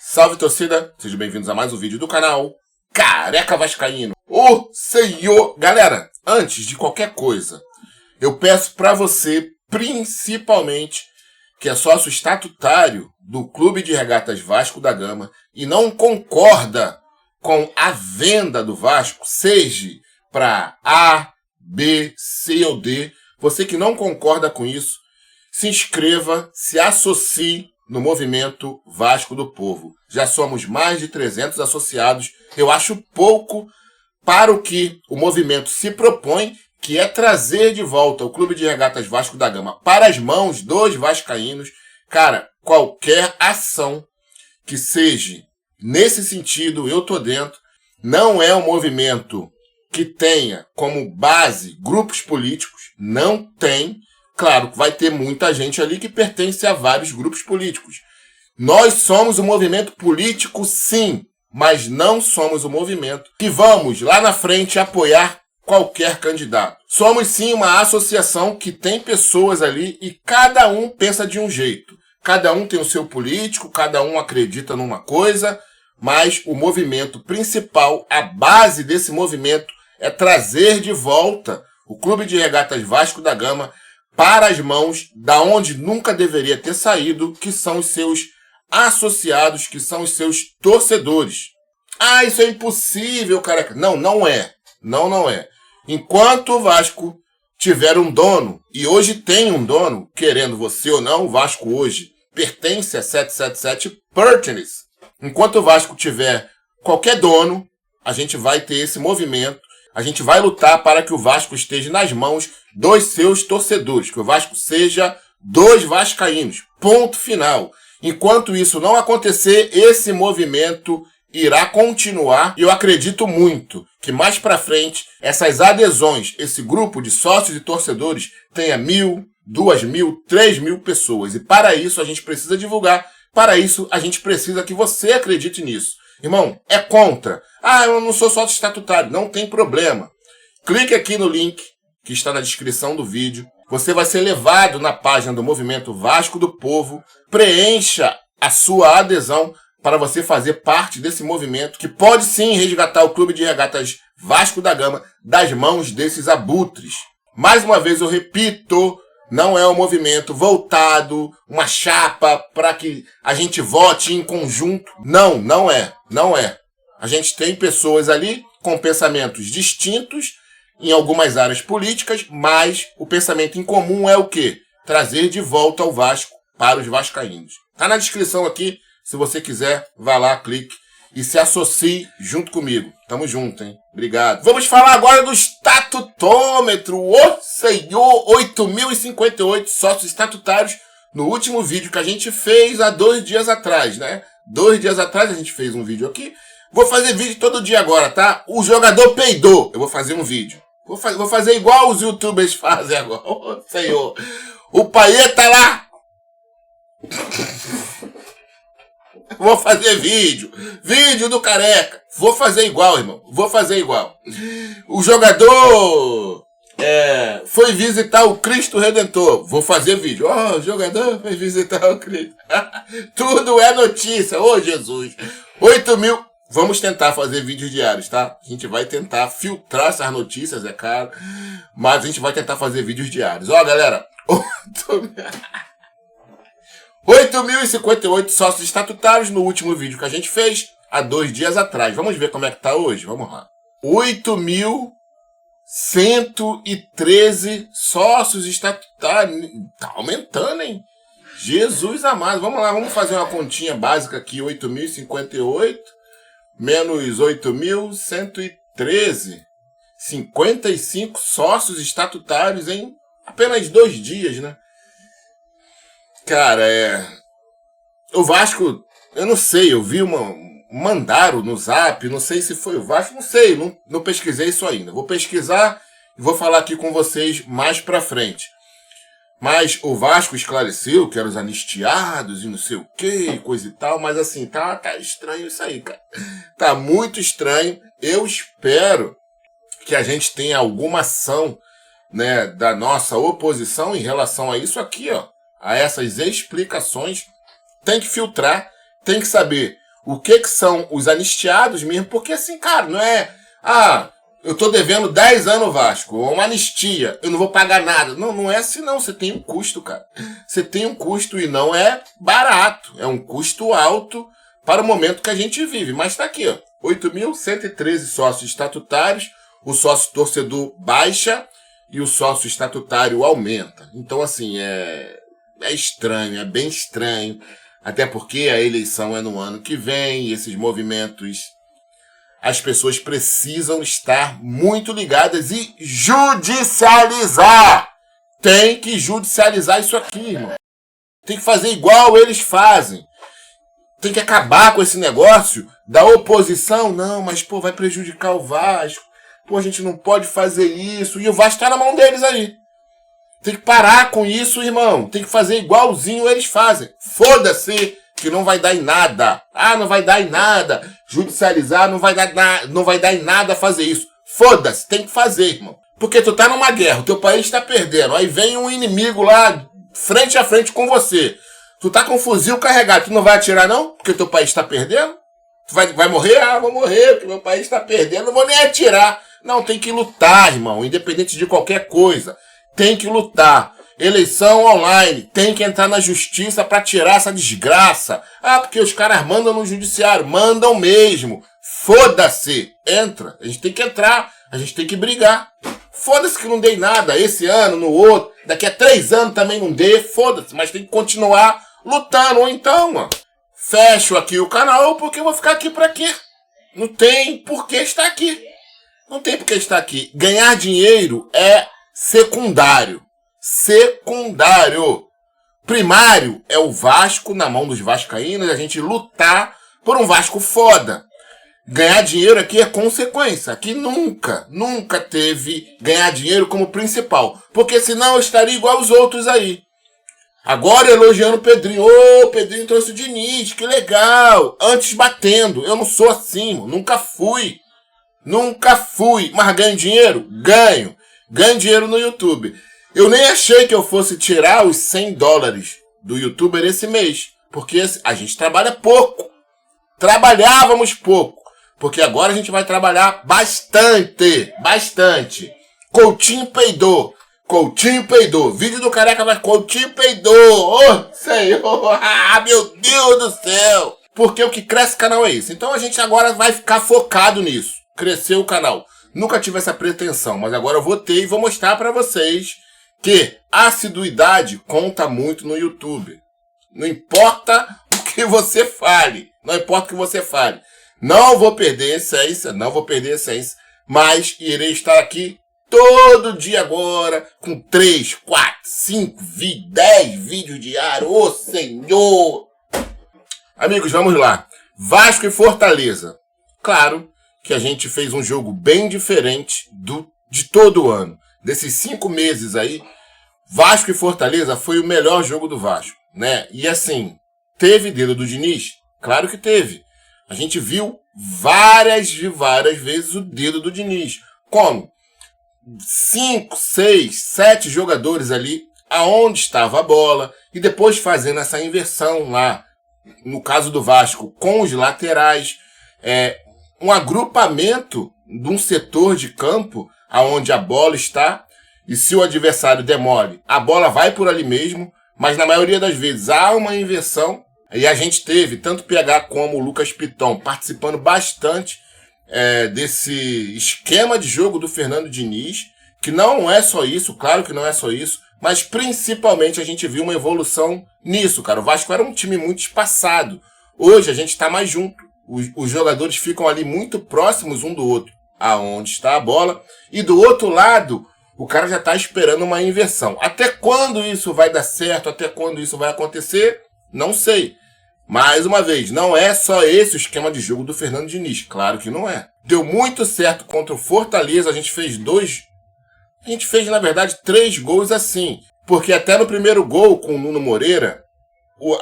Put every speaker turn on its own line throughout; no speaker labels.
Salve, torcida! Sejam bem-vindos a mais um vídeo do canal Careca Vascaíno. Ô Senhor! Galera, antes de qualquer coisa, eu peço pra você, principalmente, que é sócio estatutário do Clube de Regatas Vasco da Gama e não concorda com a venda do Vasco, seja para A, B, C ou D, você que não concorda com isso, se inscreva, se associe no movimento Vasco do Povo. Já somos mais de 300 associados. Eu acho pouco para o que o movimento se propõe, que é trazer de volta o Clube de Regatas Vasco da Gama para as mãos dos vascaínos. Cara, qualquer ação que seja nesse sentido, eu tô dentro. Não é um movimento que tenha como base grupos políticos. Não tem. Claro que vai ter muita gente ali que pertence a vários grupos políticos. Nós somos um movimento político, sim, mas não somos um movimento que vamos lá na frente apoiar qualquer candidato. Somos sim uma associação que tem pessoas ali e cada um pensa de um jeito. Cada um tem o seu político, cada um acredita numa coisa, mas o movimento principal, a base desse movimento é trazer de volta o Clube de Regatas Vasco da Gama para as mãos da onde nunca deveria ter saído, que são os seus associados, que são os seus torcedores. Ah, isso é impossível, careca. Não, não é. Não é. Enquanto o Vasco tiver um dono, e hoje tem um dono, querendo você ou não, o Vasco hoje pertence a 777 Pertence. Enquanto o Vasco tiver qualquer dono, a gente vai ter esse movimento. A gente vai lutar para que o Vasco esteja nas mãos dos seus torcedores, que o Vasco seja dos vascaínos. Ponto final. Enquanto isso não acontecer, esse movimento irá continuar. E eu acredito muito que mais para frente, essas adesões, esse grupo de sócios e torcedores tenha 1.000, 2.000, 3.000 pessoas. E para isso a gente precisa divulgar. Para isso a gente precisa que você acredite nisso. Irmão, é contra. Ah, eu não sou sócio estatutário. Não tem problema. Clique aqui no link que está na descrição do vídeo. Você vai ser levado na página do Movimento Vasco do Povo. Preencha a sua adesão para você fazer parte desse movimento que pode sim resgatar o Clube de Regatas Vasco da Gama das mãos desses abutres. Mais uma vez eu repito, não é um movimento voltado, uma chapa para que a gente vote em conjunto. Não é. A gente tem pessoas ali com pensamentos distintos em algumas áreas políticas, mas o pensamento em comum é o quê? Trazer de volta o Vasco para os vascaínos. Tá na descrição aqui, se você quiser, vá lá, clique e se associe junto comigo. Tamo junto, hein? Obrigado. Vamos falar agora do estatutômetro. Ô Senhor, 8.058 sócios estatutários no último vídeo que a gente fez há 2 dias atrás, né? 2 dias atrás a gente fez um vídeo aqui. Vou fazer vídeo todo dia agora, tá? O jogador peidou. Eu vou fazer um vídeo. Vou fazer igual os youtubers fazem agora. Ô Senhor. O Paê tá lá. Vou fazer vídeo. Vídeo do careca. Vou fazer igual, irmão. Vou fazer igual. O jogador foi visitar o Cristo Redentor. Vou fazer vídeo. Ó, o jogador foi visitar o Cristo. Tudo é notícia. Ô, Jesus. 8.000. Vamos tentar fazer vídeos diários, tá? A gente vai tentar filtrar essas notícias, é claro. Mas a gente vai tentar fazer vídeos diários. Ó, galera. 8.058 sócios estatutários no último vídeo que a gente fez há 2 dias atrás. Vamos ver como é que tá hoje? Vamos lá. 8.113 sócios estatutários. Tá aumentando, hein? Jesus amado. Vamos lá, vamos fazer uma continha básica aqui. 8.058 menos 8.113. 55 sócios estatutários em apenas 2 dias, né? Cara, o Vasco, eu não sei, eu vi mandaram no Zap, não sei se foi o Vasco, não sei, não pesquisei isso ainda. Vou pesquisar e vou falar aqui com vocês mais pra frente. Mas o Vasco esclareceu que eram os anistiados e não sei o que, coisa e tal, mas assim, tá estranho isso aí, cara. Tá muito estranho. Eu espero que a gente tenha alguma ação, né, da nossa oposição em relação a isso aqui, ó. A essas explicações, tem que filtrar, tem que saber o que são os anistiados mesmo, porque assim, cara, não é, eu tô devendo 10 anos ao Vasco, uma anistia, eu não vou pagar nada. Não, não é assim não, você tem um custo, cara. Você tem um custo e não é barato, é um custo alto para o momento que a gente vive. Mas tá aqui, ó, 8.113 sócios estatutários, o sócio torcedor baixa e o sócio estatutário aumenta. Então, assim, é estranho, é bem estranho, até porque a eleição é no ano que vem e esses movimentos, as pessoas precisam estar muito ligadas e judicializar. Tem que judicializar isso aqui, irmão. Tem que fazer igual eles fazem. Tem que acabar com esse negócio da oposição. Não, mas, pô, vai prejudicar o Vasco. Pô, a gente não pode fazer isso. E o Vasco tá na mão deles aí. Tem que parar com isso, irmão. Tem que fazer igualzinho eles fazem. Foda-se que não vai dar em nada. Não vai dar em nada. Judicializar não vai dar em nada fazer isso. Foda-se, tem que fazer, irmão. Porque tu tá numa guerra, o teu país tá perdendo. Aí vem um inimigo lá, frente a frente com você. Tu tá com um fuzil carregado, tu não vai atirar não? Porque teu país tá perdendo? Tu vai morrer? Vou morrer, porque meu país tá perdendo, não vou nem atirar. Não, tem que lutar, irmão, independente de qualquer coisa. Tem que lutar. Eleição online, tem que entrar na justiça pra tirar essa desgraça. Porque os caras mandam no judiciário, mandam mesmo. Foda-se, entra. A gente tem que entrar, a gente tem que brigar. Foda-se que não dei nada esse ano, no outro. Daqui a 3 anos também não dê, foda-se. Mas tem que continuar lutando. Ou então, mano, fecho aqui o canal porque eu vou ficar aqui pra quê? Não tem por que estar aqui. Não tem por que estar aqui. Ganhar dinheiro é secundário. Secundário. Primário é o Vasco na mão dos vascaínos, a gente lutar por um Vasco foda. Ganhar dinheiro aqui é consequência. Aqui nunca teve ganhar dinheiro como principal. Porque senão eu estaria igual aos outros aí. Agora elogiando o Pedrinho. O Pedrinho trouxe o Diniz, que legal. Antes batendo. Eu não sou assim, nunca fui. Mas ganho dinheiro? Ganho. Ganho dinheiro no YouTube. Eu nem achei que eu fosse tirar os $100 do YouTuber esse mês. Porque a gente trabalha pouco. Trabalhávamos pouco. Porque agora a gente vai trabalhar bastante. Bastante. Coutinho peidou. Vídeo do Careca, mas Coutinho peidou. Oh, Senhor. Meu Deus do céu. Porque o que cresce o canal é isso. Então a gente agora vai ficar focado nisso. Cresceu o canal. Nunca tive essa pretensão, mas agora eu vou ter e vou mostrar pra vocês que a assiduidade conta muito no YouTube. Não importa o que você fale. Não vou perder a essência, mas irei estar aqui todo dia agora com 3, 4, 5, 10 vídeos diários. Ô, Senhor! Amigos, vamos lá. Vasco e Fortaleza. Claro que a gente fez um jogo bem diferente de todo o ano. Desses 5 meses aí, Vasco e Fortaleza foi o melhor jogo do Vasco, né? E assim, teve dedo do Diniz? Claro que teve. A gente viu várias vezes o dedo do Diniz. Como? 5, 6, 7 jogadores ali, aonde estava a bola, e depois fazendo essa inversão lá, no caso do Vasco, com os laterais, um agrupamento de um setor de campo aonde a bola está, e se o adversário demole, a bola vai por ali mesmo, mas na maioria das vezes há uma inversão, e a gente teve tanto o PH como o Lucas Piton participando bastante desse esquema de jogo do Fernando Diniz, que não é só isso, claro que não é só isso, mas principalmente a gente viu uma evolução nisso, cara. O Vasco era um time muito espaçado. Hoje a gente está mais junto. Os jogadores ficam ali muito próximos um do outro, aonde está a bola. E do outro lado, o cara já está esperando uma inversão. Até quando isso vai dar certo? Até quando isso vai acontecer? Não sei. Mais uma vez, não é só esse o esquema de jogo do Fernando Diniz. Claro que não é. Deu muito certo contra o Fortaleza. A gente fez na verdade, 3 gols assim. Porque até no primeiro gol com o Nuno Moreira,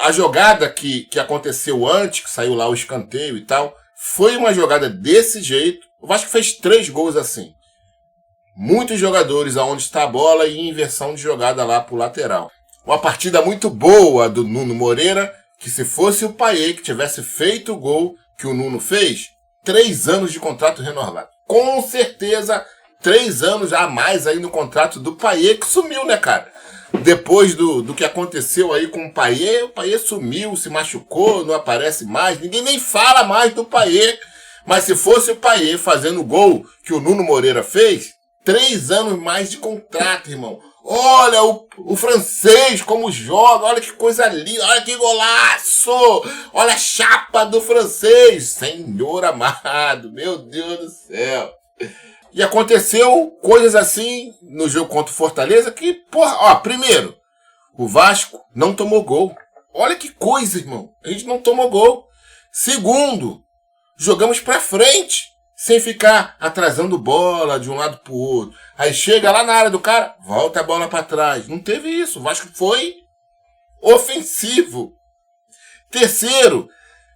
a jogada que aconteceu antes, que saiu lá o escanteio e tal, foi uma jogada desse jeito. O Vasco fez 3 gols assim. Muitos jogadores aonde está a bola e inversão de jogada lá pro lateral. Uma partida muito boa do Nuno Moreira, que se fosse o Payet que tivesse feito o gol que o Nuno fez, 3 anos de contrato renovado. Com certeza, 3 anos a mais aí no contrato do Payet, que sumiu, né, cara? Depois do que aconteceu aí com o Payet sumiu, se machucou, não aparece mais, ninguém nem fala mais do Payet. Mas se fosse o Payet fazendo o gol que o Nuno Moreira fez, 3 anos mais de contrato, irmão. Olha o francês como joga, olha que coisa linda, olha que golaço, olha a chapa do francês. Senhor amado, meu Deus do céu. E aconteceu coisas assim no jogo contra o Fortaleza que, porra, ó, primeiro, o Vasco não tomou gol. Olha que coisa, irmão, a gente não tomou gol. Segundo, jogamos pra frente, sem ficar atrasando bola de um lado pro outro. Aí chega lá na área do cara, volta a bola pra trás. Não teve isso. O Vasco foi ofensivo. Terceiro,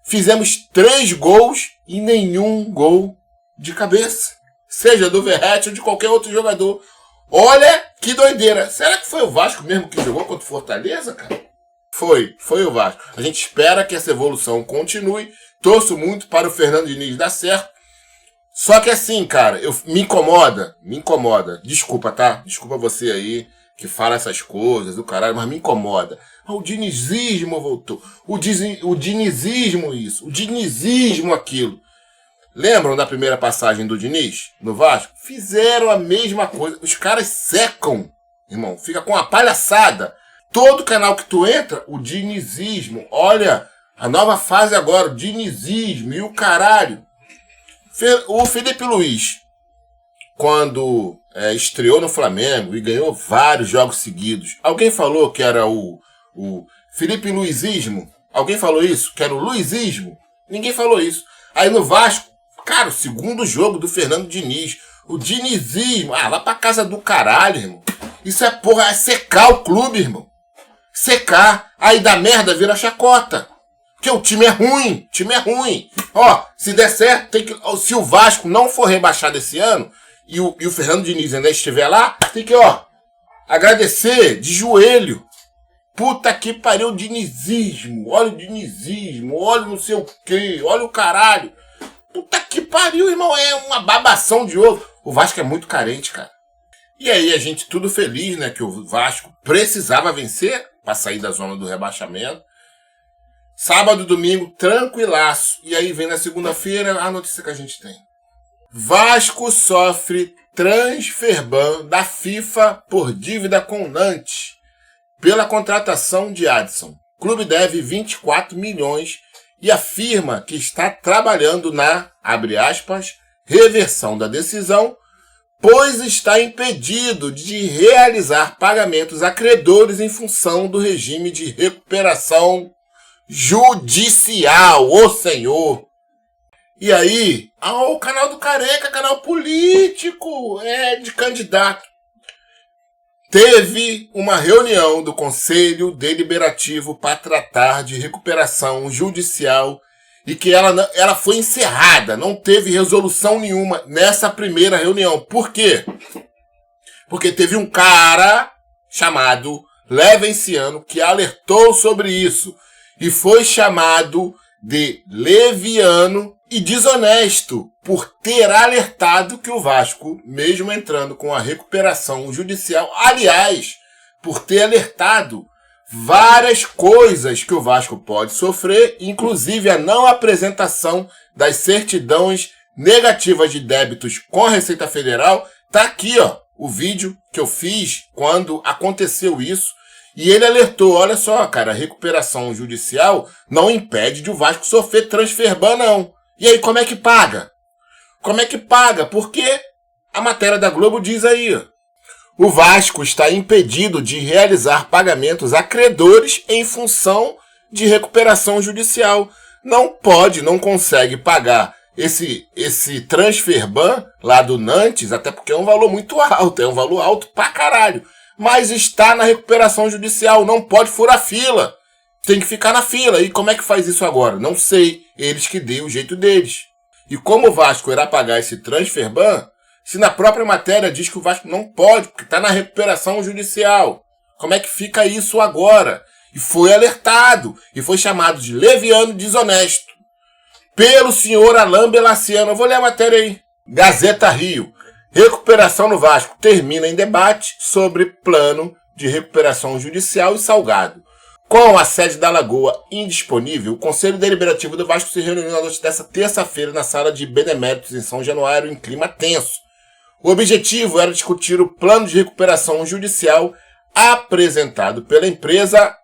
fizemos 3 gols e nenhum gol de cabeça. Seja do Verratti ou de qualquer outro jogador. Olha que doideira. Será que foi o Vasco mesmo que jogou contra o Fortaleza, cara? Foi o Vasco. A gente espera que essa evolução continue. Torço muito para o Fernando Diniz dar certo. Só que assim, cara, me incomoda. Desculpa, tá? Desculpa você aí que fala essas coisas do caralho, mas me incomoda. O dinizismo voltou. O dinizismo isso. O dinizismo aquilo. Lembram da primeira passagem do Diniz no Vasco? Fizeram a mesma coisa. Os caras secam, irmão. Fica com uma palhaçada. Todo canal que tu entra, o dinizismo. Olha, a nova fase agora, o dinizismo e o caralho. O Felipe Luiz, quando estreou no Flamengo e ganhou vários jogos seguidos, alguém falou que era o Felipe Luizismo? Alguém falou isso? Que era o Luizismo? Ninguém falou isso. Aí no Vasco, cara, o segundo jogo do Fernando Diniz, o dinizismo. Ah, lá pra casa do caralho, irmão. Isso é porra, é secar o clube, irmão. Secar. Aí da merda vira chacota. Porque o time é ruim. Ó, se der certo, tem que, se o Vasco não for rebaixado esse ano, e o Fernando Diniz ainda estiver lá, tem que, ó, agradecer de joelho. Puta que pariu, o dinizismo. Olha o dinizismo. Olha não sei o quê. Olha o caralho. Puta que pariu, irmão. É uma babação de ovo. O Vasco é muito carente, cara. E aí a gente tudo feliz, né? Que o Vasco precisava vencer para sair da zona do rebaixamento. Sábado, domingo, tranquilaço. E aí vem na segunda-feira a notícia que a gente tem. Vasco sofre transfer ban da FIFA por dívida com Nantes pela contratação de Adson. O clube deve 24 milhões e afirma que está trabalhando na, abre aspas, reversão da decisão, pois está impedido de realizar pagamentos a credores em função do regime de recuperação judicial, ô senhor. E aí, o canal do Careca, canal político, de candidato. Teve uma reunião do Conselho Deliberativo para tratar de recuperação judicial e que ela foi encerrada, não teve resolução nenhuma nessa primeira reunião. Por quê? Porque teve um cara chamado Levenciano que alertou sobre isso e foi chamado de leviano e desonesto por ter alertado que o Vasco, mesmo entrando com a recuperação judicial, aliás, por ter alertado várias coisas que o Vasco pode sofrer, inclusive a não apresentação das certidões negativas de débitos com a Receita Federal. Tá aqui, ó, o vídeo que eu fiz quando aconteceu isso. E ele alertou, olha só, cara, a recuperação judicial não impede de o Vasco sofrer transfer ban, não. E aí, como é que paga? Como é que paga? Porque a matéria da Globo diz aí, ó, o Vasco está impedido de realizar pagamentos a credores em função de recuperação judicial. Não pode, não consegue pagar esse transfer ban lá do Nantes, até porque é um valor muito alto, é um valor alto pra caralho. Mas está na recuperação judicial, não pode furar fila. Tem que ficar na fila. E como é que faz isso agora? Não sei. Eles que dêem o jeito deles. E como o Vasco irá pagar esse transfer ban, se na própria matéria diz que o Vasco não pode, porque está na recuperação judicial? Como é que fica isso agora? e foi alertado e foi chamado de leviano desonesto pelo senhor Alain Belaciano. Eu vou ler a matéria aí. Gazeta Rio. Recuperação no Vasco termina em debate sobre plano de recuperação judicial e Salgado. Com a sede da Lagoa indisponível, o Conselho Deliberativo do Vasco se reuniu na noite desta terça-feira na sala de Beneméritos em São Januário em clima tenso. O objetivo era discutir o plano de recuperação judicial apresentado pela empresa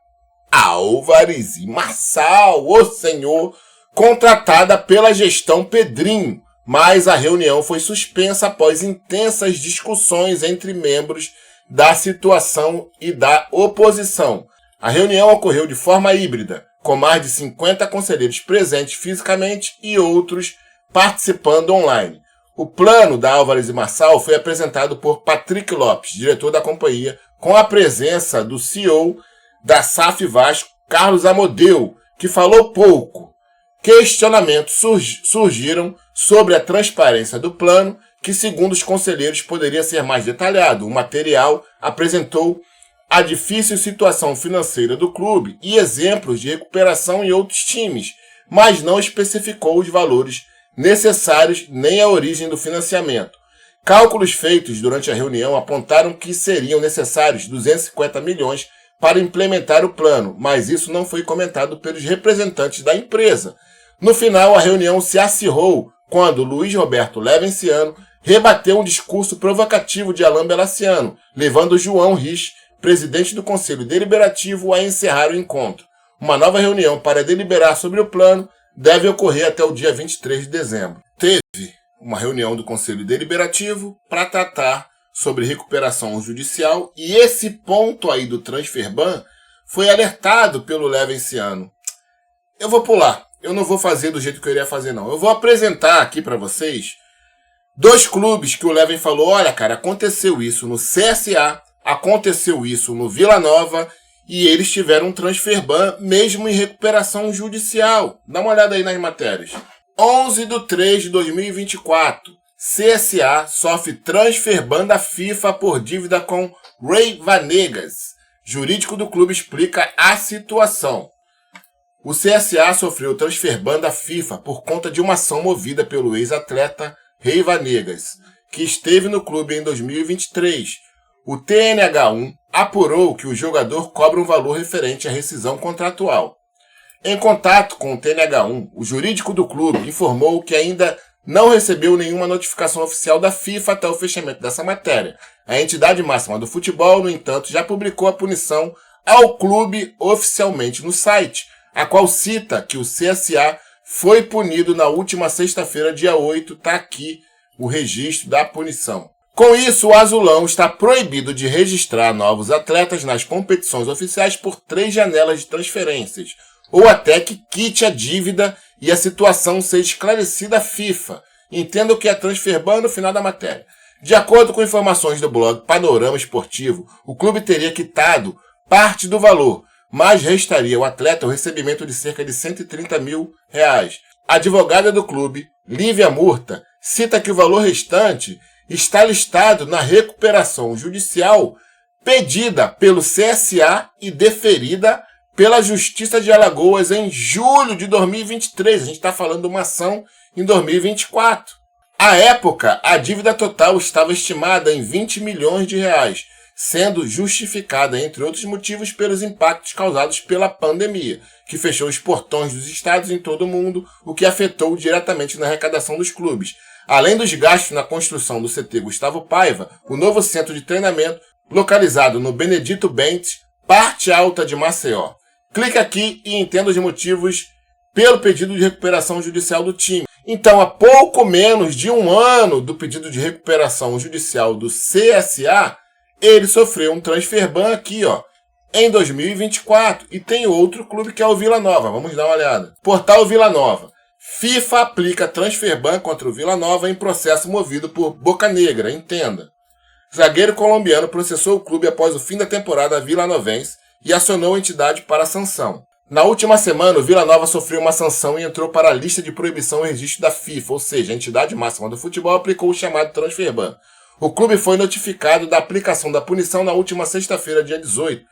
Álvares e Marçal, o senhor, contratada pela gestão Pedrinho, mas a reunião foi suspensa após intensas discussões entre membros da situação e da oposição. A reunião ocorreu de forma híbrida, com mais de 50 conselheiros presentes fisicamente e outros participando online. O plano da Álvares e Marçal foi apresentado por Patrick Lopes, diretor da companhia, com a presença do CEO da SAF Vasco, Carlos Amodeu, que falou pouco. Questionamentos surgiram sobre a transparência do plano, que, segundo os conselheiros, poderia ser mais detalhado. O material apresentou a difícil situação financeira do clube e exemplos de recuperação em outros times, mas não especificou os valores necessários nem a origem do financiamento. Cálculos feitos durante a reunião apontaram que seriam necessários 250 milhões para implementar o plano, mas isso não foi comentado pelos representantes da empresa. No final, a reunião se acirrou quando Luiz Roberto Levenciano rebateu um discurso provocativo de Alain Belaciano, levando João Rich, presidente do Conselho Deliberativo, a encerrar o encontro. Uma nova reunião para deliberar sobre o plano deve ocorrer até o dia 23 de dezembro. Teve uma reunião do Conselho Deliberativo para tratar sobre recuperação judicial e esse ponto aí do Transferban foi alertado pelo Levenciano. Eu vou pular, eu não vou fazer do jeito que eu iria fazer não. Eu vou apresentar aqui para vocês dois clubes que o Leven falou, olha cara, aconteceu isso no CSA, aconteceu isso no Vila Nova e eles tiveram um transferban mesmo em recuperação judicial. Dá uma olhada aí nas matérias. 11/3/2024. CSA sofre transferban da FIFA por dívida com Ray Vanegas. Jurídico do clube explica a situação. O CSA sofreu transferban da FIFA por conta de uma ação movida pelo ex-atleta Ray Vanegas, que esteve no clube em 2023. O TNH1 apurou que o jogador cobra um valor referente à rescisão contratual. Em contato com o TNH1, o jurídico do clube informou que ainda não recebeu nenhuma notificação oficial da FIFA até o fechamento dessa matéria. A entidade máxima do futebol, no entanto, já publicou a punição ao clube oficialmente no site, a qual cita que o CSA foi punido na última sexta-feira, dia 8, está aqui o registro da punição. Com isso, o Azulão está proibido de registrar novos atletas nas competições oficiais por 3 janelas de transferências, ou até que quite a dívida e a situação seja esclarecida à FIFA. Entenda o que é transferban no final da matéria. De acordo com informações do blog Panorama Esportivo, o clube teria quitado parte do valor, mas restaria ao atleta o recebimento de cerca de R$130 mil. A advogada do clube, Lívia Murta, cita que o valor restante está listado na recuperação judicial pedida pelo CSA e deferida pela Justiça de Alagoas em julho de 2023. A gente está falando de uma ação em 2024. À época, a dívida total estava estimada em R$20 milhões, sendo justificada, entre outros motivos, pelos impactos causados pela pandemia, que fechou os portões dos estados em todo o mundo, o que afetou diretamente na arrecadação dos clubes. Além dos gastos na construção do CT Gustavo Paiva, o novo centro de treinamento, localizado no Benedito Bentes, parte alta de Maceió. Clique aqui e entenda os motivos pelo pedido de recuperação judicial do time. Então, há pouco menos de um ano do pedido de recuperação judicial do CSA, ele sofreu um transferban aqui, ó, em 2024. E tem outro clube que é o Vila Nova. Vamos dar uma olhada. Portal Vila Nova. FIFA aplica transferban contra o Vila Nova em processo movido por Boca Negra. Entenda. Zagueiro colombiano processou o clube após o fim da temporada vilanovense e acionou a entidade para a sanção. Na última semana, o Vila Nova sofreu uma sanção e entrou para a lista de proibição e registro da FIFA, ou seja, a entidade máxima do futebol aplicou o chamado transferban. O clube foi notificado da aplicação da punição na última sexta-feira, dia 18,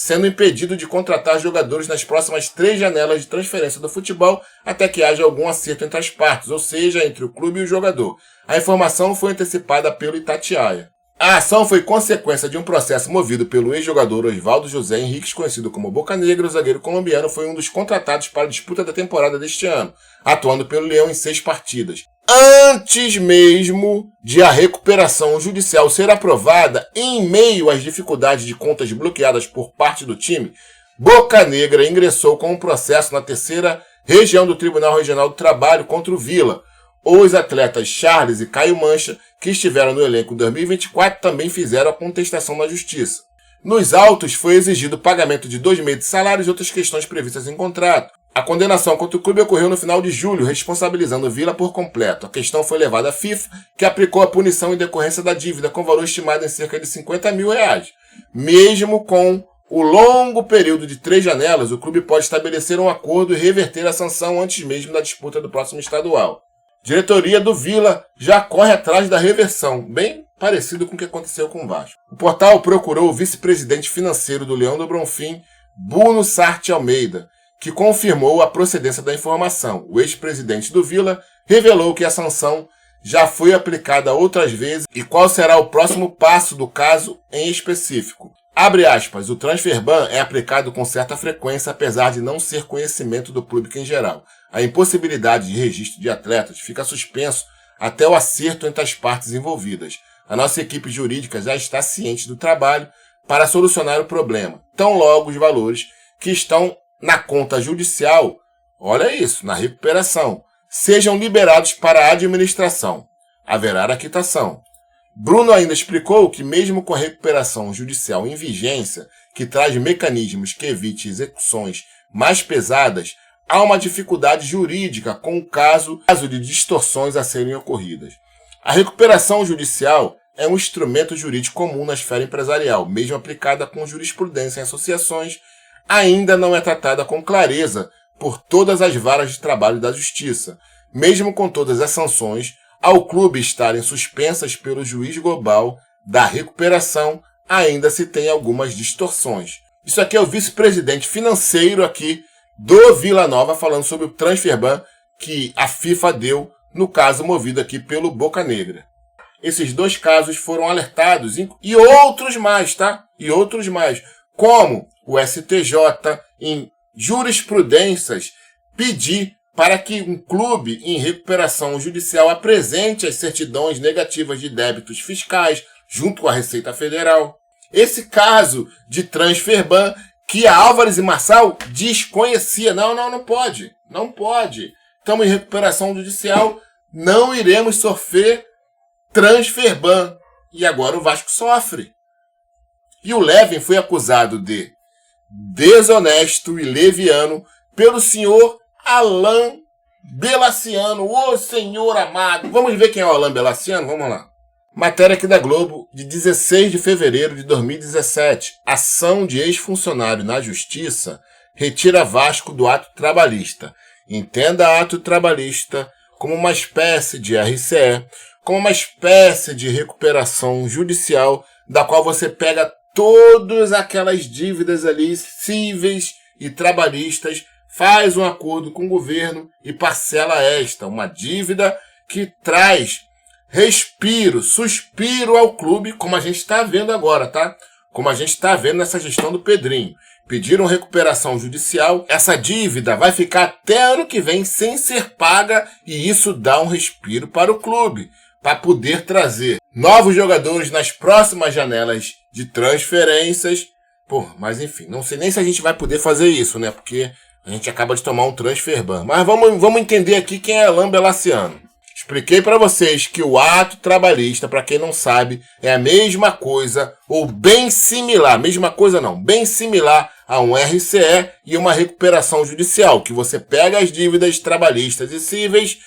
sendo impedido de contratar jogadores nas próximas 3 janelas de transferência do futebol até que haja algum acerto entre as partes, ou seja, entre o clube e o jogador. A informação foi antecipada pelo Itatiaia. A ação foi consequência de um processo movido pelo ex-jogador Osvaldo José Henriques, conhecido como Boca Negra. O zagueiro colombiano foi um dos contratados para a disputa da temporada deste ano, atuando pelo Leão em 6 partidas. Antes mesmo de a recuperação judicial ser aprovada, em meio às dificuldades de contas bloqueadas por parte do time, Boca Negra ingressou com um processo na 3ª região do Tribunal Regional do Trabalho contra o Vila. Os atletas Charles e Caio Mancha, que estiveram no elenco em 2024, também fizeram a contestação na justiça. Nos autos foi exigido o pagamento de 2 meses de salários e outras questões previstas em contrato. A condenação contra o clube ocorreu no final de julho, responsabilizando o Vila por completo. A questão foi levada à FIFA, que aplicou a punição em decorrência da dívida, com valor estimado em cerca de R$50 mil. Mesmo com o longo período de 3 janelas, o clube pode estabelecer um acordo e reverter a sanção antes mesmo da disputa do próximo estadual. Diretoria do Vila já corre atrás da reversão, bem parecido com o que aconteceu com o Vasco. O portal procurou o vice-presidente financeiro do Leão do Bonfim, Bruno Sarti Almeida, que confirmou a procedência da informação. O ex-presidente do Vila revelou que a sanção já foi aplicada outras vezes e qual será o próximo passo do caso em específico. Abre aspas, o transfer ban é aplicado com certa frequência, apesar de não ser conhecimento do público em geral. A impossibilidade de registro de atletas fica suspenso até o acerto entre as partes envolvidas. A nossa equipe jurídica já está ciente do trabalho para solucionar o problema. Tão logo os valores que estão na conta judicial, olha isso, na recuperação, sejam liberados para a administração. Haverá a quitação. Bruno ainda explicou que mesmo com a recuperação judicial em vigência, que traz mecanismos que evite execuções mais pesadas, há uma dificuldade jurídica com o caso de distorções a serem ocorridas. A recuperação judicial é um instrumento jurídico comum na esfera empresarial, mesmo aplicada com jurisprudência em associações, ainda não é tratada com clareza por todas as varas de trabalho da Justiça. Mesmo com todas as sanções, ao clube estarem suspensas pelo juiz global da recuperação, ainda se tem algumas distorções. Isso aqui é o vice-presidente financeiro aqui do Vila Nova falando sobre o transfer ban que a FIFA deu no caso movido aqui pelo Boca Negra. Esses 2 casos foram alertados e outros mais, tá? E outros mais. Como o STJ, em jurisprudências, pedir para que um clube em recuperação judicial apresente as certidões negativas de débitos fiscais junto com a Receita Federal. Esse caso de transfer ban que a Álvares e Marçal desconhecia. Não pode. Não pode. Estamos em recuperação judicial, não iremos sofrer transfer ban. E agora o Vasco sofre. E o Levin foi acusado de desonesto e leviano pelo senhor Alain Belaciano. Ô senhor amado! Vamos ver quem é o Alain Belaciano? Vamos lá. Matéria aqui da Globo, de 16 de fevereiro de 2017. Ação de ex-funcionário na Justiça retira Vasco do ato trabalhista. Entenda ato trabalhista como uma espécie de RCE, como uma espécie de recuperação judicial, da qual você pega todas aquelas dívidas ali cíveis e trabalhistas, faz um acordo com o governo e parcela esta, uma dívida que traz respiro, suspiro ao clube, como a gente está vendo agora, tá? Como a gente está vendo nessa gestão do Pedrinho. Pediram recuperação judicial, essa dívida vai ficar até ano que vem sem ser paga e isso dá um respiro para o clube, para poder trazer novos jogadores nas próximas janelas de transferências. Pô, mas enfim, não sei nem se a gente vai poder fazer isso, né? Porque a gente acaba de tomar um transfer ban. Mas vamos entender aqui quem é Alain Belaciano. Expliquei para vocês que o ato trabalhista, para quem não sabe, é a mesma coisa, ou bem similar, mesma coisa não, bem similar a um RCE e uma recuperação judicial, que você pega as dívidas trabalhistas e cíveis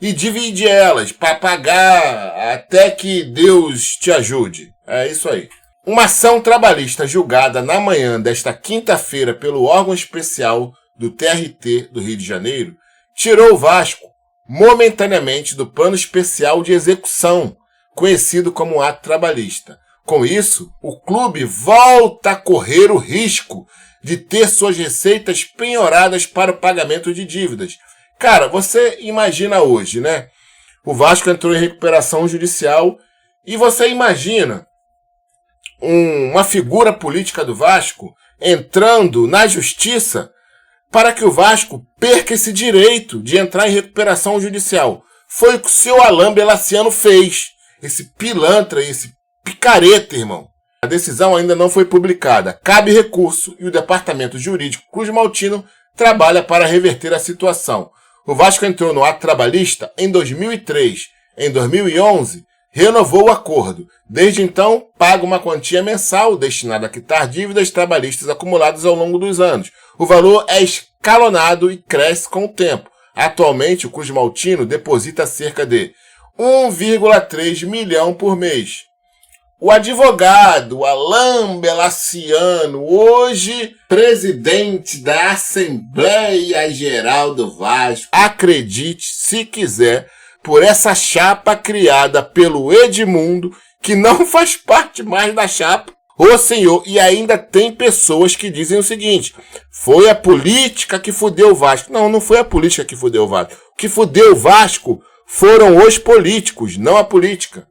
e divide elas para pagar até que Deus te ajude. É isso aí. Uma ação trabalhista julgada na manhã desta quinta-feira pelo órgão especial do TRT do Rio de Janeiro tirou o Vasco momentaneamente do plano especial de execução, conhecido como ato trabalhista. Com isso, o clube volta a correr o risco de ter suas receitas penhoradas para o pagamento de dívidas. Cara, você imagina hoje, né? O Vasco entrou em recuperação judicial e você imagina uma figura política do Vasco entrando na justiça para que o Vasco perca esse direito de entrar em recuperação judicial. Foi o que o seu Alain Belaciano fez. Esse pilantra, esse picareta, irmão. A decisão ainda não foi publicada. Cabe recurso e o departamento jurídico Cruz Maltino trabalha para reverter a situação. O Vasco entrou no ato trabalhista em 2003. Em 2011, renovou o acordo. Desde então, paga uma quantia mensal destinada a quitar dívidas trabalhistas acumuladas ao longo dos anos. O valor é escalonado e cresce com o tempo. Atualmente, o Cruz Maltino deposita cerca de 1,3 milhão por mês. O advogado Alain Belaciano, hoje presidente da Assembleia Geral do Vasco, acredite se quiser, por essa chapa criada pelo Edmundo, que não faz parte mais da chapa. Ô senhor, e ainda tem pessoas que dizem o seguinte: foi a política que fudeu o Vasco. Não, não foi a política que fudeu o Vasco. O que fudeu o Vasco foram os políticos, não a política.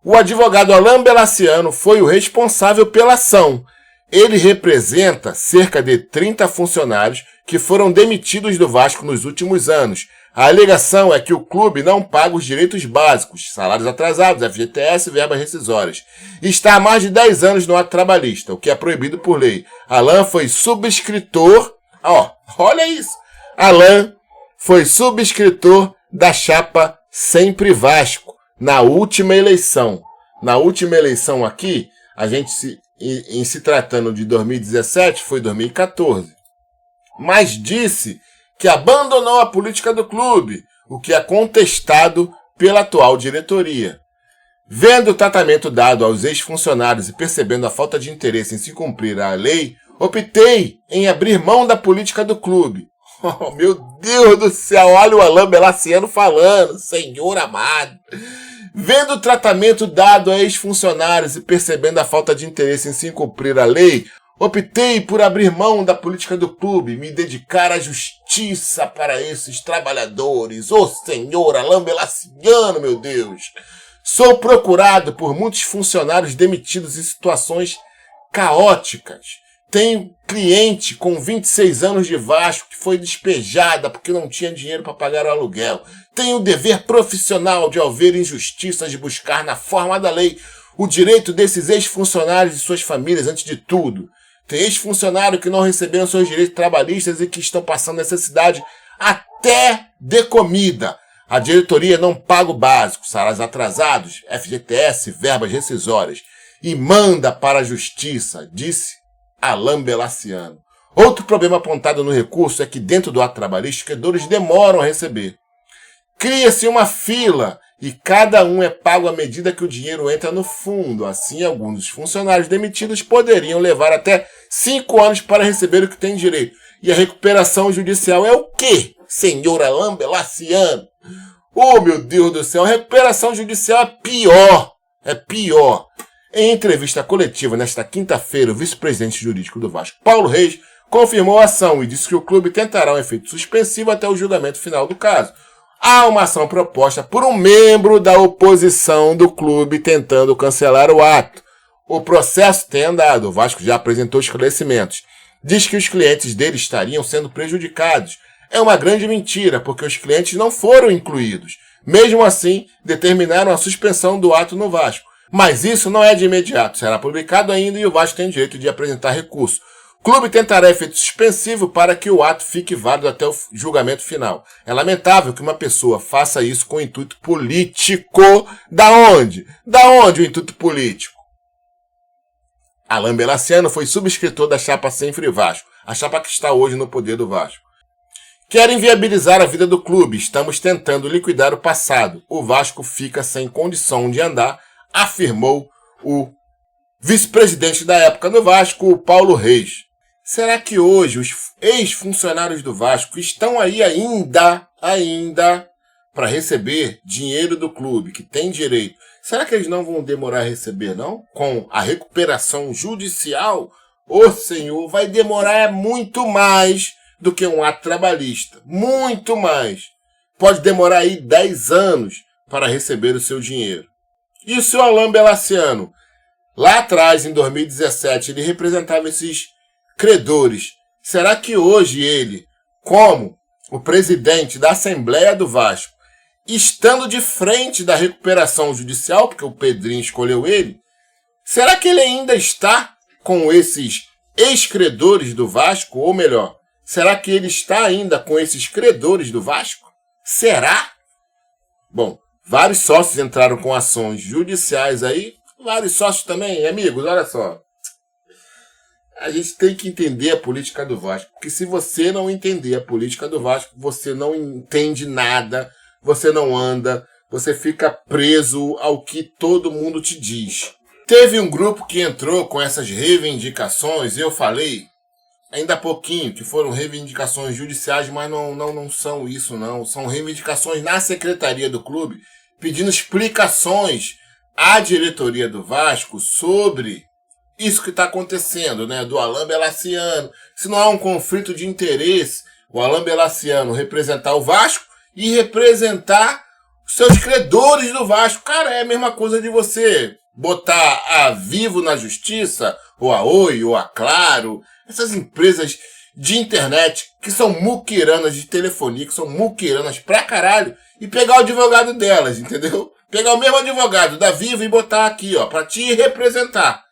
O advogado Alain Belaciano foi o responsável pela ação. Ele representa cerca de 30 funcionários que foram demitidos do Vasco nos últimos anos. A alegação é que o clube não paga os direitos básicos, salários atrasados, FGTS e verbas rescisórias. Está há mais de 10 anos no ato trabalhista, o que é proibido por lei. Alain foi subscritor... olha isso! Alain foi subscritor da chapa Sempre Vasco na última eleição. Na última eleição aqui, a gente em se tratando de 2017, foi 2014. Mas disse que abandonou a política do clube, o que é contestado pela atual diretoria. Vendo o tratamento dado aos ex-funcionários e percebendo a falta de interesse em se cumprir a lei, optei em abrir mão da política do clube. Oh, meu Deus do céu, olha o Alain Belaciano falando, senhor amado. Vendo o tratamento dado a ex-funcionários e percebendo a falta de interesse em se cumprir a lei, optei por abrir mão da política do clube e me dedicar à justiça para esses trabalhadores. Ô senhor Alain Belaciano, meu Deus! Sou procurado por muitos funcionários demitidos em situações caóticas. Tenho cliente com 26 anos de Vasco que foi despejada porque não tinha dinheiro para pagar o aluguel. Tenho o dever profissional de, ao ver injustiças, de buscar na forma da lei o direito desses ex-funcionários e suas famílias antes de tudo. Tem ex-funcionários que não receberam seus direitos trabalhistas e que estão passando necessidade até de comida. A diretoria não paga o básico, salários atrasados, FGTS, verbas rescisórias, e manda para a justiça, disse Alain Belaciano. Outro problema apontado no recurso é que dentro do ato trabalhista, os credores demoram a receber. Cria-se uma fila e cada um é pago à medida que o dinheiro entra no fundo. Assim, alguns dos funcionários demitidos poderiam levar até 5 anos para receber o que tem direito. E a recuperação judicial é o quê, senhor Alain Belaciano? Oh, meu Deus do céu, a recuperação judicial é pior. É pior. Em entrevista coletiva nesta quinta-feira, o vice-presidente jurídico do Vasco, Paulo Reis, confirmou a ação e disse que o clube tentará um efeito suspensivo até o julgamento final do caso. Há uma ação proposta por um membro da oposição do clube tentando cancelar o ato. O processo tem andado, o Vasco já apresentou esclarecimentos. Diz que os clientes dele estariam sendo prejudicados. É uma grande mentira, porque os clientes não foram incluídos. Mesmo assim, determinaram a suspensão do ato no Vasco. Mas isso não é de imediato, será publicado ainda e o Vasco tem direito de apresentar recurso. O clube tentará efeito suspensivo para que o ato fique válido até o julgamento final. É lamentável que uma pessoa faça isso com intuito político. Da onde? Da onde o intuito político? Alain Belaciano foi subscritor da chapa Sempre Vasco, a chapa que está hoje no poder do Vasco. Querem viabilizar a vida do clube, estamos tentando liquidar o passado. O Vasco fica sem condição de andar, afirmou o vice-presidente da época do Vasco, Paulo Reis. Será que hoje os ex-funcionários do Vasco estão aí ainda para receber dinheiro do clube, que tem direito? Será que eles não vão demorar a receber, não? Com a recuperação judicial, ô senhor, vai demorar muito mais do que um ato trabalhista. Muito mais. Pode demorar aí 10 anos para receber o seu dinheiro. E o seu Alain Belaciano? Lá atrás, em 2017, ele representava esses credores. Será que hoje ele, como o presidente da Assembleia do Vasco, estando de frente da recuperação judicial, porque o Pedrinho escolheu ele, será que ele ainda está com esses ex-credores do Vasco? Ou melhor, será que ele está ainda com esses credores do Vasco? Será? Bom, vários sócios entraram com ações judiciais aí, vários sócios também, amigos, olha só. A gente tem que entender a política do Vasco, porque se você não entender a política do Vasco, você não entende nada, você não anda, você fica preso ao que todo mundo te diz. Teve um grupo que entrou com essas reivindicações, eu falei ainda há pouquinho, que foram reivindicações judiciais, mas não são isso não, são reivindicações na secretaria do clube, pedindo explicações à diretoria do Vasco sobre isso que está acontecendo, né? Do Alain Belaciano. Se não há um conflito de interesse, o Alain Belaciano representar o Vasco e representar os seus credores do Vasco. Cara, é a mesma coisa de você botar a Vivo na justiça, ou a Oi, ou a Claro, essas empresas de internet que são muquiranas de telefonia, que são muquiranas pra caralho, e pegar o advogado delas, entendeu? Pegar o mesmo advogado da Vivo e botar aqui, ó, pra te representar.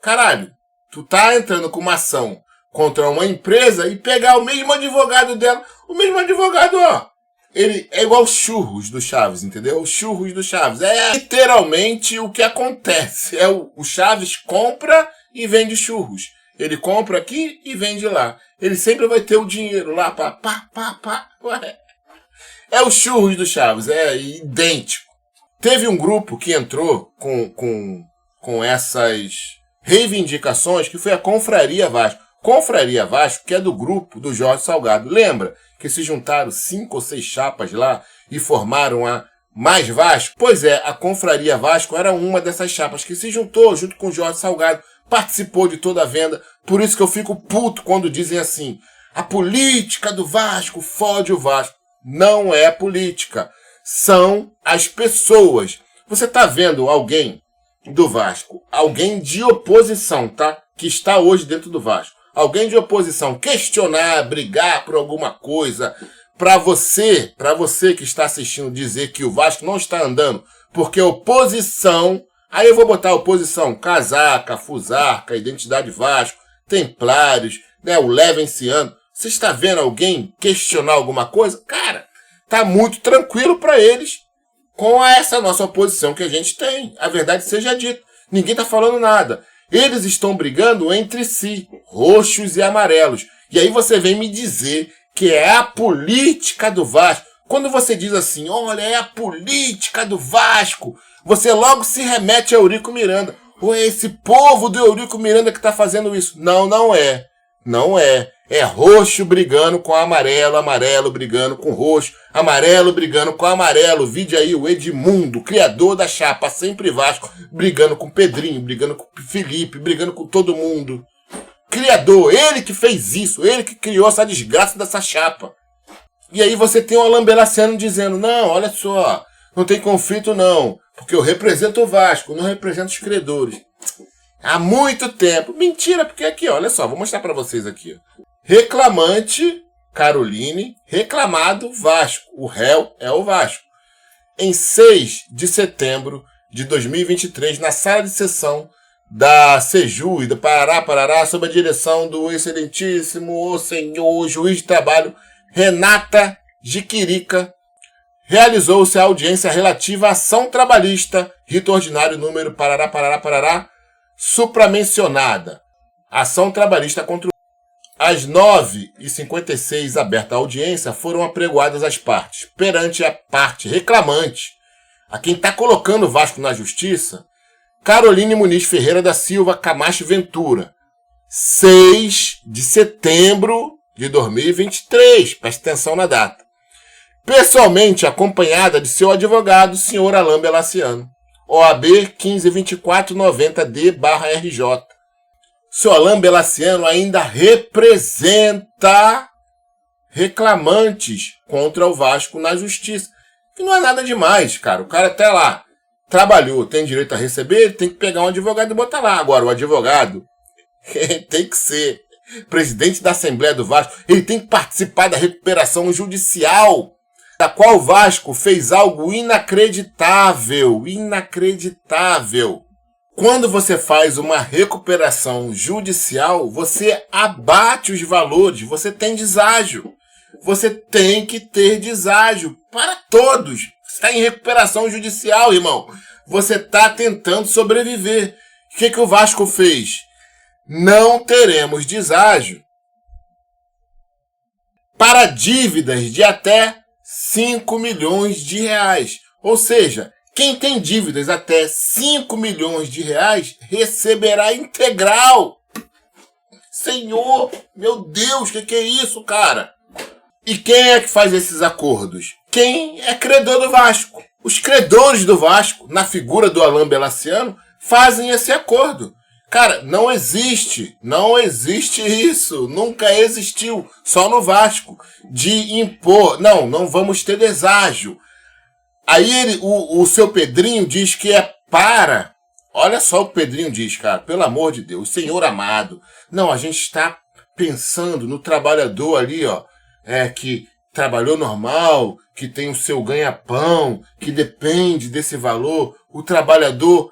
Caralho, tu tá entrando com uma ação contra uma empresa e pegar o mesmo advogado dela, o mesmo advogado, ó. Ele é igual os churros do Chaves, entendeu? Os churros do Chaves. É literalmente o que acontece. É o Chaves compra e vende churros. Ele compra aqui e vende lá. Ele sempre vai ter o dinheiro lá pra pá. Ué. É os churros do Chaves, é idêntico. Teve um grupo que entrou com essas reivindicações, que foi a Confraria Vasco. Confraria Vasco, que é do grupo do Jorge Salgado. Lembra que se juntaram 5 ou 6 chapas lá e formaram a Mais Vasco? Pois é, a Confraria Vasco era uma dessas chapas que se juntou junto com o Jorge Salgado, participou de toda a venda. Por isso que eu fico puto quando dizem assim, a política do Vasco fode o Vasco. Não é política, são as pessoas. Você tá vendo alguém do Vasco, alguém de oposição, tá? Que está hoje dentro do Vasco. Alguém de oposição questionar, brigar por alguma coisa, para você que está assistindo dizer que o Vasco não está andando, porque oposição, aí eu vou botar oposição, casaca, fusarca, identidade Vasco, templários, né, o Levenciano. Você está vendo alguém questionar alguma coisa? Cara, tá muito tranquilo para eles com essa nossa oposição que a gente tem. A verdade seja dita. Ninguém tá falando nada. Eles estão brigando entre si, roxos e amarelos. E aí você vem me dizer que é a política do Vasco. Quando você diz assim, olha, é a política do Vasco, você logo se remete a Eurico Miranda. Ou é esse povo do Eurico Miranda que está fazendo isso? Não, não é. Não é. É roxo brigando com amarelo, amarelo brigando com roxo, amarelo brigando com amarelo. Vide aí o Edmundo, criador da chapa Sempre Vasco, brigando com Pedrinho, brigando com Felipe, brigando com todo mundo. Criador, ele que fez isso, ele que criou essa desgraça dessa chapa. E aí você tem o Alain Belaciano dizendo, não, olha só, não tem conflito não, porque eu represento o Vasco, não represento os credores. Há muito tempo. Mentira, porque aqui, olha só, vou mostrar para vocês aqui. Reclamante, Caroline, reclamado, Vasco. O réu é o Vasco. Em 6 de setembro de 2023, na sala de sessão da Seju do Parará, sob a direção do excelentíssimo o senhor juiz de trabalho, Renata Jiquirica, realizou-se a audiência relativa à ação trabalhista, rito ordinário número Parará, supramencionada. Ação trabalhista contra o... Às 9h56, aberta a audiência, foram apregoadas as partes. Perante a parte reclamante, a quem está colocando o Vasco na justiça, Caroline Muniz Ferreira da Silva Camacho Ventura. 6 de setembro de 2023. Preste atenção na data. Pessoalmente acompanhada de seu advogado, senhor Alain Belaciano. OAB 152490D/RJ. Seu Alain Belaciano ainda representa reclamantes contra o Vasco na justiça. Que não é nada demais, cara. O cara até lá trabalhou, tem direito a receber, ele tem que pegar um advogado e botar lá. Agora, o advogado tem que ser presidente da Assembleia do Vasco, ele tem que participar da recuperação judicial, da qual o Vasco fez algo inacreditável. Inacreditável. Quando você faz uma recuperação judicial, você abate os valores, você tem deságio. Você tem que ter deságio para todos. Você está em recuperação judicial, irmão. Você está tentando sobreviver. O que o Vasco fez? Não teremos deságio para dívidas de até 5 milhões de reais. Ou seja, quem tem dívidas até 5 milhões de reais receberá integral. Senhor, meu Deus, o que é isso, cara? E quem é que faz esses acordos? Quem é credor do Vasco? Os credores do Vasco, na figura do Alain Belaciano, fazem esse acordo. Cara, não existe isso, nunca existiu, só no Vasco, de impor, não vamos ter deságio. Aí o seu Pedrinho diz que é para, olha só o que o Pedrinho diz, cara, pelo amor de Deus, Senhor amado, não, a gente está pensando no trabalhador ali, ó, que trabalhou normal, que tem o seu ganha-pão, que depende desse valor, o trabalhador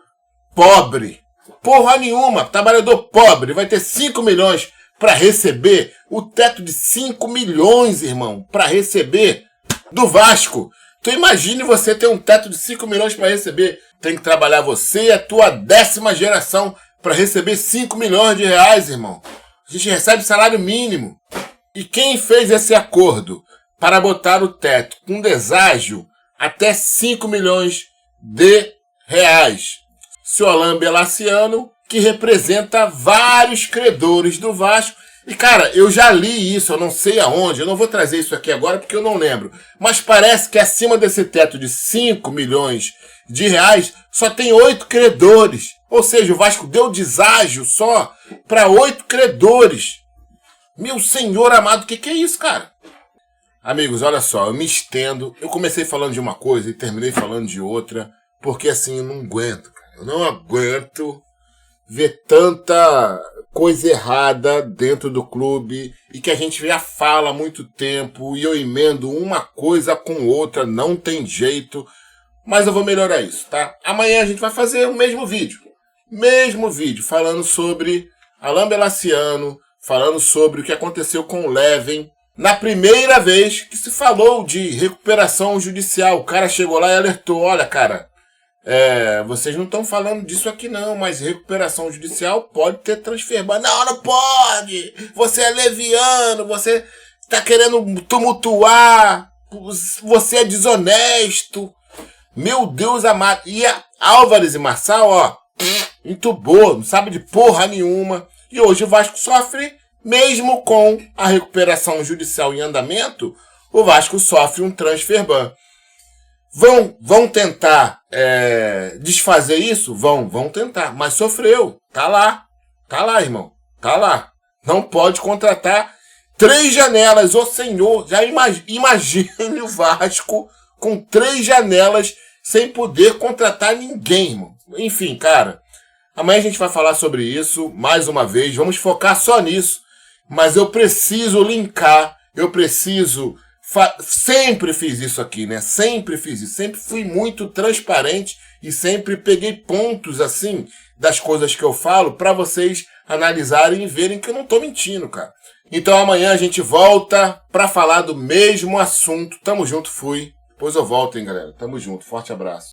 pobre. Porra nenhuma, trabalhador pobre vai ter 5 milhões para receber, o teto de 5 milhões, irmão, para receber do Vasco. Tu imagine você ter um teto de 5 milhões para receber, tem que trabalhar você e a tua 10ª geração para receber 5 milhões de reais, irmão. A gente recebe salário mínimo. E quem fez esse acordo para botar o teto com deságio até 5 milhões de reais? Seu Alain Belaciano, que representa vários credores do Vasco. E, cara, eu já li isso, eu não sei aonde, eu não vou trazer isso aqui agora porque eu não lembro. Mas parece que acima desse teto de 5 milhões de reais, só tem 8 credores. Ou seja, o Vasco deu deságio só para 8 credores. Meu Senhor amado, o que é isso, cara? Amigos, olha só, eu me estendo. Eu comecei falando de uma coisa e terminei falando de outra, porque assim, eu não aguento, cara. Eu não aguento ver tanta coisa errada dentro do clube e que a gente já fala há muito tempo e eu emendo uma coisa com outra, não tem jeito, mas eu vou melhorar isso, tá? Amanhã a gente vai fazer o mesmo vídeo falando sobre Alain Belaciano, falando sobre o que aconteceu com o Leven. Na primeira vez que se falou de recuperação judicial, o cara chegou lá e alertou, olha, cara, vocês não estão falando disso aqui não, mas recuperação judicial pode ter transfer ban. Não pode! Você é leviano, você está querendo tumultuar, você é desonesto. Meu Deus amado. E a Álvares e Marçal, ó, entubou, não sabe de porra nenhuma. E hoje o Vasco sofre, mesmo com a recuperação judicial em andamento, o Vasco sofre um transfer ban. Vão tentar desfazer isso? Vão tentar, mas sofreu. Tá lá, irmão, tá lá. Não pode contratar 3 janelas, ô senhor. Já imagine o Vasco com 3 janelas sem poder contratar ninguém, irmão. Enfim, cara, amanhã a gente vai falar sobre isso mais uma vez. Vamos focar só nisso. Mas eu preciso linkar, sempre fiz isso aqui, né? Sempre fiz isso. Sempre fui muito transparente e sempre peguei pontos, assim, das coisas que eu falo para vocês analisarem e verem que eu não tô mentindo, cara. Então amanhã a gente volta para falar do mesmo assunto. Tamo junto, fui. Depois eu volto, hein, galera. Tamo junto. Forte abraço.